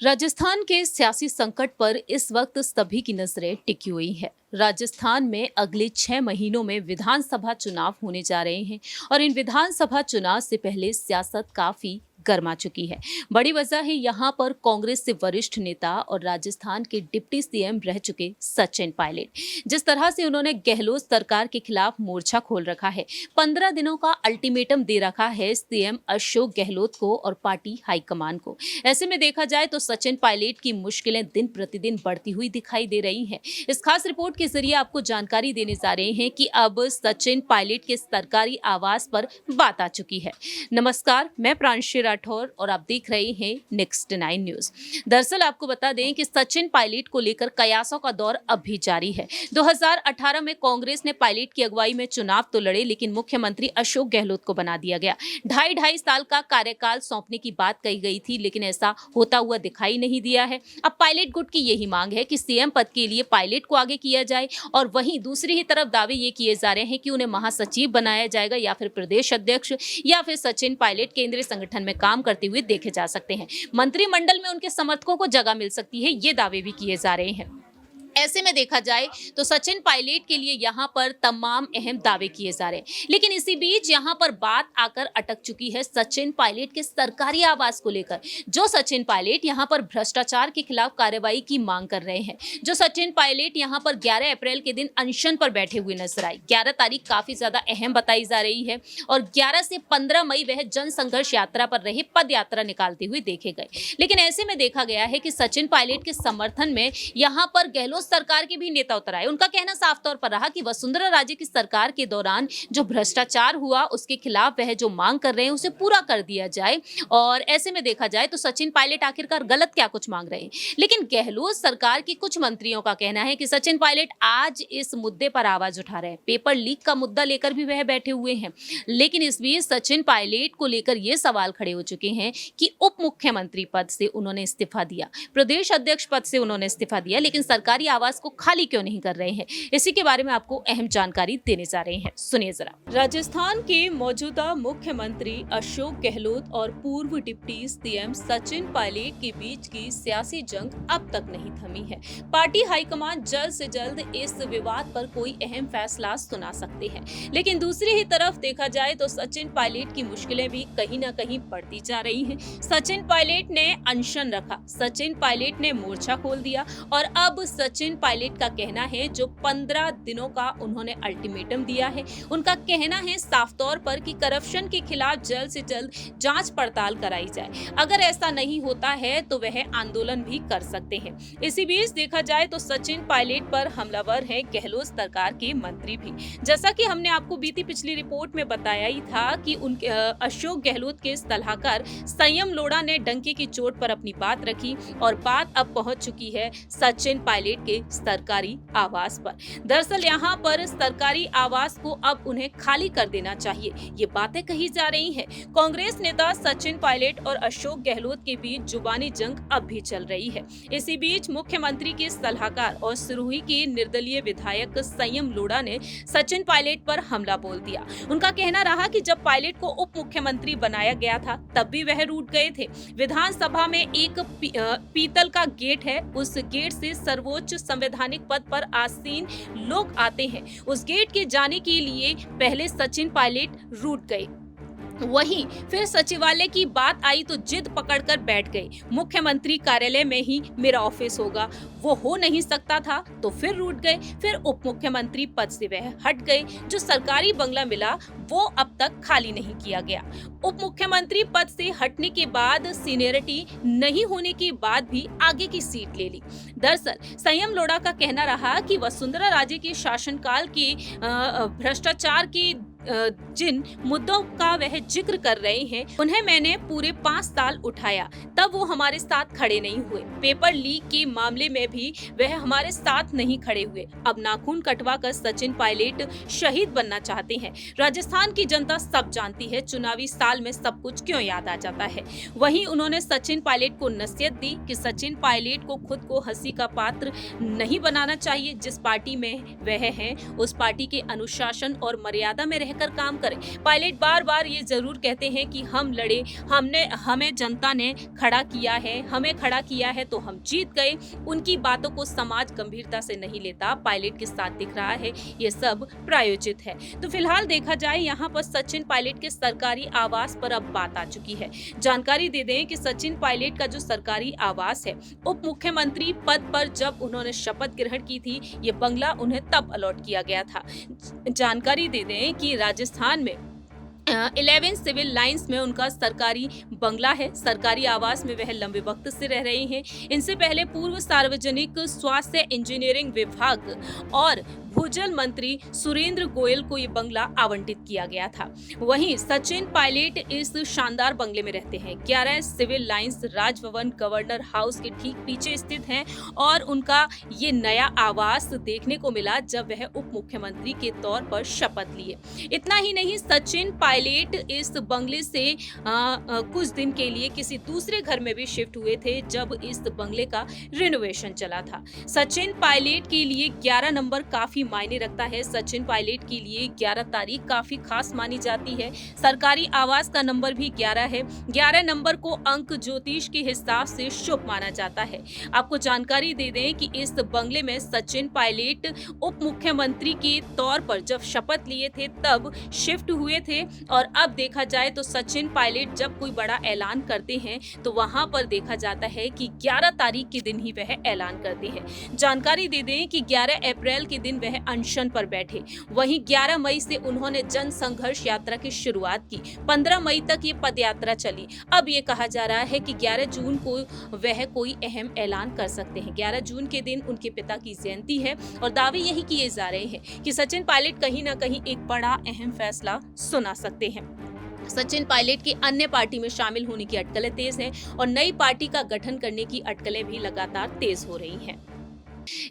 राजस्थान के सियासी संकट पर इस वक्त सभी की नजरें टिकी हुई है। राजस्थान में अगले 6 महीनों में विधानसभा चुनाव होने जा रहे हैं और इन विधानसभा चुनाव से पहले सियासत काफी गर्मा चुकी है। बड़ी वजह है यहाँ पर कांग्रेस से वरिष्ठ नेता और राजस्थान के डिप्टी सीएम रह चुके सचिन पायलट। जिस तरह से उन्होंने गहलोत सरकार के खिलाफ मोर्चा खोल रखा है, 15 दिनों का अल्टीमेटम दे रखा है सीएम अशोक गहलोत को और पार्टी हाईकमान को। ऐसे में देखा जाए तो सचिन पायलट की मुश्किलें दिन प्रतिदिन बढ़ती हुई दिखाई दे रही हैं। इस खास रिपोर्ट के जरिए आपको जानकारी देने जा रहे हैं कि अब सचिन पायलट के सरकारी आवास पर बात आ चुकी है। नमस्कार, मैं प्रांशी राठौर और आप देख रहे हैं नेक्स्ट 9 न्यूज। दरअसल आपको बता दें कि सचिन पायलट को लेकर कयासों का दौर अब भी जारी है। 2018 में कांग्रेस ने पायलट की अगुवाई में चुनाव तो लड़े, लेकिन मुख्यमंत्री अशोक गहलोत को बना दिया गया। ढाई साल का कार्यकाल सौंपने की बात कही गई थी, लेकिन ऐसा होता हुआ दिखाई नहीं दिया है। अब पायलट गुट की यही मांग है कि सीएम पद के लिए पायलट को आगे किया जाए और वहीं दूसरी ही तरफ दावे ये किए जा रहे हैं कि उन्हें महासचिव बनाया जाएगा या फिर प्रदेश अध्यक्ष या फिर सचिन पायलट केंद्रीय संगठन में काम करते हुए देखे जा सकते हैं। मंत्रिमंडल में उनके समर्थकों को जगह मिल सकती है, ये दावे भी किए जा रहे हैं। ऐसे में देखा जाए तो सचिन पायलट के लिए यहाँ पर तमाम अहम दावे किए जा रहे हैं, लेकिन इसी बीच यहाँ पर बात आकर अटक चुकी है सचिन पायलट के सरकारी आवास को लेकर। जो सचिन पायलट यहाँ पर भ्रष्टाचार के खिलाफ कार्रवाई की मांग कर रहे हैं, जो सचिन पायलट यहाँ पर 11 अप्रैल के दिन अनशन पर बैठे हुए नजर आए। 11 तारीख काफी ज्यादा अहम बताई जा रही है और 11 से 15 मई वह जन संघर्ष यात्रा पर रहे पद यात्रा निकालते हुए देखे गए। लेकिन ऐसे में देखा गया है कि सचिन पायलट के समर्थन में यहाँ पर गहलोत सरकार के भी नेता उतर आए। उनका कहना साफ तौर पर रहा कि वसुंधरा राजे की सरकार के दौरान जो भ्रष्टाचार हुआ उसके खिलाफ वह जो मांग कर रहे हैं उसे पूरा कर दिया जाए। और ऐसे में देखा जाए तो सचिन पायलट आखिरकार गलत क्या कुछ मांग रहे हैं, लेकिन गहलोत सरकार के कुछ मंत्रियों का कहना है कि सचिन पायलट आज इस मुद्दे पर आवाज उठा रहे हैं। पेपर लीक का मुद्दा लेकर भी वह बैठे हुए हैं, लेकिन इस बीच सचिन पायलट को लेकर यह सवाल खड़े हो चुके हैं कि उप मुख्यमंत्री पद से उन्होंने इस्तीफा दिया, प्रदेश अध्यक्ष पद से उन्होंने इस्तीफा दिया, लेकिन सरकारी आवास को खाली क्यों नहीं कर रहे हैं। इसी के बारे में आपको अहम जानकारी देने जा रहे हैं, सुनिए जरा। राजस्थान के मौजूदा मुख्यमंत्री अशोक गहलोत और पूर्व डिप्टी सीएम सचिन पायलट के बीच की सियासी जंग अब तक नहीं थमी है। पार्टी हाईकमान जल्द से जल्द इस विवाद पर कोई अहम फैसला सुना सकते हैं, लेकिन दूसरी ही तरफ देखा जाए तो सचिन पायलट की मुश्किलें भी कहीं ना कहीं बढ़ती जा रही हैं। सचिन पायलट ने अनशन रखा, सचिन पायलट ने मोर्चा खोल दिया और अब सचिन पायलट का कहना है जो 15 दिनों का उन्होंने अल्टीमेटम दिया है, उनका कहना है साफ तौर पर कि करप्शन के खिलाफ जल्द से जल्द जांच पड़ताल कराई जाए। अगर ऐसा नहीं होता है तो वह आंदोलन भी कर सकते हैं। इसी बीच देखा जाए तो सचिन पायलट पर हमलावर है गहलोत सरकार के मंत्री भी। जैसा कि हमने आपको बीती पिछली रिपोर्ट में बताया ही था कि उनके अशोक गहलोत के सलाहकार संयम लोढ़ा ने डंके की चोट पर अपनी बात रखी और बात अब पहुंच चुकी है सचिन पायलट के सरकारी आवास पर। दरअसल यहाँ पर सरकारी आवास को अब उन्हें खाली कर देना चाहिए, ये बातें कही जा रही हैं। कांग्रेस नेता सचिन पायलट और अशोक गहलोत के बीच जुबानी जंग अब भी चल रही है। इसी बीच मुख्यमंत्री के सलाहकार और सिरोही के निर्दलीय विधायक संयम लोढ़ा ने सचिन पायलट पर हमला बोल दिया। उनका कहना रहा कि जब पायलट को उप मुख्यमंत्री बनाया गया था तब भी वह रूठ गए थे। विधानसभा में एक पीतल का गेट है, उस गेट से सर्वोच्च संवैधानिक पद पर आसीन लोग आते हैं। उस गेट के जाने के लिए पहले सचिन पायलट रूठ गए, वहीं फिर सचिवालय की बात आई तो जिद पकड़कर बैठ गए। मुख्यमंत्री कार्यालय में ही मेरा ऑफिस होगा, वो हो नहीं सकता था तो फिर रूठ गए। फिर उप मुख्यमंत्री पद से वह हट गए। जो सरकारी बंगला मिला वो अब तक खाली नहीं किया गया। उप मुख्यमंत्री पद से हटने के बाद सीनियरिटी नहीं होने के बाद भी आगे की सीट ले ली। दरअसल संयम लोढ़ा का कहना रहा कि वसुंधरा राजे के शासनकाल के भ्रष्टाचार की जिन मुद्दों का वह जिक्र कर रहे हैं उन्हें मैंने पूरे 5 साल उठाया, तब वो हमारे साथ खड़े नहीं हुए। पेपर लीक के मामले में भी वह हमारे साथ नहीं खड़े हुए। अब नाखून कटवाकर सचिन पायलट शहीद बनना चाहते हैं। राजस्थान की जनता सब जानती है चुनावी साल में सब कुछ क्यों याद आ जाता है। वहीं उन्होंने सचिन पायलट को नसीहत दी कि सचिन पायलट को खुद को हंसी का पात्र नहीं बनाना चाहिए। जिस पार्टी में वह है उस पार्टी के अनुशासन और मर्यादा में रहकर काम करें। पायलट बार बार ये जरूर कहते हैं कि हम लड़े, हमें जनता ने खड़ा किया है, हमें खड़ा किया है तो हम जीत गए। उनकी बातों को समाज गंभीरता से नहीं लेता। पायलट के साथ दिख रहा है ये सब प्रायोजित है। तो फिलहाल देखा जाए यहाँ पर सचिन पायलट के सरकारी आवास पर अब बात आ चुकी है। जानकारी दे दें कि सचिन पायलट का जो सरकारी आवास है, उप मुख्यमंत्री पद पर जब उन्होंने शपथ ग्रहण की थी, ये बंगला उन्हें तब अलॉट किया गया था। जानकारी दे दें कि राजस्थान में 11 सिविल लाइंस में उनका सरकारी बंगला है। सरकारी आवास में वह लंबे वक्त से रह रहे हैं। इनसे पहले पूर्व सार्वजनिक स्वास्थ्य इंजीनियरिंग विभाग और भूजल मंत्री सुरेंद्र गोयल को ये बंगला आवंटित किया गया था। वहीं सचिन पायलट इस शानदार बंगले में रहते हैं। 11 Civil Lines Raj Bhavan Governor House के ठीक पीछे स्थित है और उनका ये नया आवास देखने को मिला जब वह उप मुख्यमंत्री के तौर पर शपथ लिए। इतना ही नहीं, सचिन पायलट इस बंगले से कुछ दिन के लिए किसी दूसरे घर में भी शिफ्ट हुए थे जब इस बंगले का रिनोवेशन चला था। सचिन पायलट के लिए 11 नंबर काफी मायने रखता है। सचिन पायलट के लिए 11 तारीख काफी खास मानी जाती है। सरकारी आवास का नंबर भी 11 है। 11 नंबर को अंक ज्योतिष के हिसाब से शुभ माना जाता है। आपको जानकारी दे दें कि इस बंगले में सचिन पायलट उप मुख्यमंत्री के तौर पर जब शपथ लिए थे तब शिफ्ट हुए थे और अब देखा जाए तो सचिन पायलट जब कोई बड़ा ऐलान करते हैं तो वहां पर देखा जाता है कि 11 तारीख के दिन ही वह ऐलान करते हैं। जानकारी दे दें कि 11 अप्रैल के दिन वह अनशन पर बैठे। वहीं 11 मई से उन्होंने जन संघर्ष यात्रा की शुरुआत की। 15 मई तक ये पद यात्रा चली। अब ये कहा जा रहा है कि 11 जून को वह कोई अहम ऐलान कर सकते हैं। 11 जून के दिन उनके पिता की जयंती है और दावे यही किए जा रहे हैं कि सचिन पायलट कहीं ना कहीं एक बड़ा अहम फैसला सुना सकते हैं। सचिन पायलट की अन्य पार्टी में शामिल होने की अटकलें तेज हैं और नई पार्टी का गठन करने की अटकलें भी लगातार तेज हो रही हैं।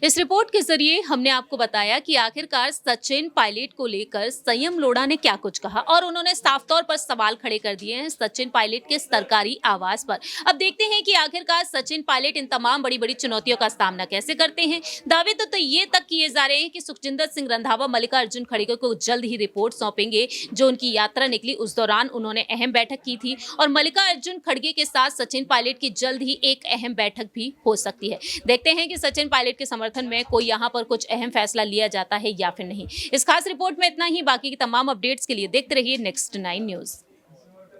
इस रिपोर्ट के जरिए हमने आपको बताया कि आखिरकार सचिन पायलट को लेकर संयम लोढ़ा ने क्या कुछ कहा और उन्होंने साफ तौर पर सवाल खड़े कर दिए हैं सचिन पायलट के सरकारी आवास पर। अब देखते हैं कि आखिरकार सचिन पायलट इन तमाम बड़ी बड़ी चुनौतियों का सामना कैसे करते हैं। दावे तो ये तक किए जा रहे हैं कि सुखजिंदर सिंह रंधावा मल्लिकार्जुन खड़गे को जल्द ही रिपोर्ट सौंपेंगे। जो उनकी यात्रा निकली उस दौरान उन्होंने अहम बैठक की थी और मल्लिकार्जुन खड़गे के साथ सचिन पायलट की जल्द ही एक अहम बैठक भी हो सकती है। देखते हैं कि सचिन पायलट के समर्थन में कोई यहां पर कुछ अहम फैसला लिया जाता है या फिर नहीं। इस खास रिपोर्ट में इतना ही। बाकी की तमाम अपडेट्स के लिए देखते रहिए नेक्स्ट 9 न्यूज।